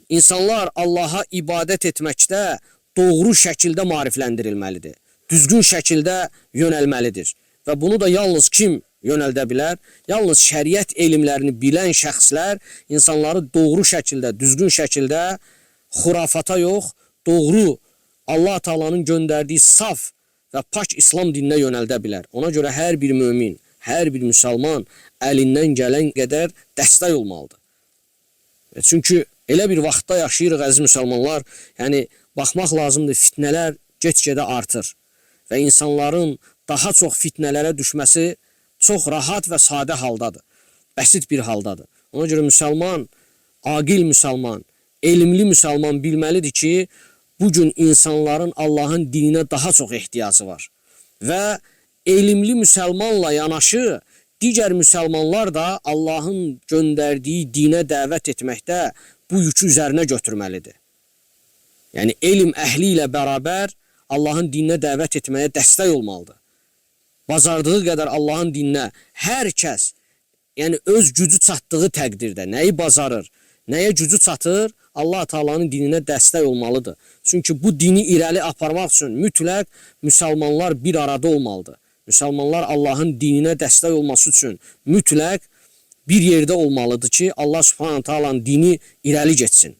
İnsanlar Allaha ibadət etməkdə doğru şəkildə maarifləndirilməlidir. Düzgün şəkildə yönəlməlidir. Və bunu da yalnız kim yönəldə bilər? Yalnız şəriət elmlərini bilən şəxslər insanları doğru şəkildə, düzgün şəkildə xurafata yox, doğru Allah Taala'nın göndərdiyi saf və pak İslam dininə yönəldə bilər. Ona görə hər bir mömin, hər bir müsəlman əlindən gələn qədər dəstək olmalıdır. Çünki elə bir vaxtda yaşayırıq əziz müsəlmanlar, yəni baxmaq lazımdır, fitnələr get-gedə artır və insanların daha çox fitnələrə düşməsi çox rahat və sadə haldadır, bəsit bir haldadır. Ona görə müsəlman, aqil müsəlman, elmli müsəlman bilməlidir ki, bugün insanların Allahın dininə daha çox ehtiyacı var. Və elmli müsəlmanla yanaşı, digər müsəlmanlar da Allahın göndərdiyi dinə dəvət etməkdə bu yükü üzərinə götürməlidir. Yəni, elm əhli ilə bərabər Allahın dininə dəvət etməyə dəstək olmalıdır. Bacardığı qədər Allahın dininə hər kəs, yəni öz gücü çatdığı təqdirdə nəyi bacarır, nəyə gücü çatır, Allah Taala'nın dininə dəstək olmalıdır. Çünki bu dini irəli aparmaq üçün mütləq müsəlmanlar bir arada olmalıdır. Müsəlmanlar Allahın dininə dəstək olması üçün mütləq bir yerdə olmalıdır ki, Allah Subhanahu Taala'nın dini irəli getsin.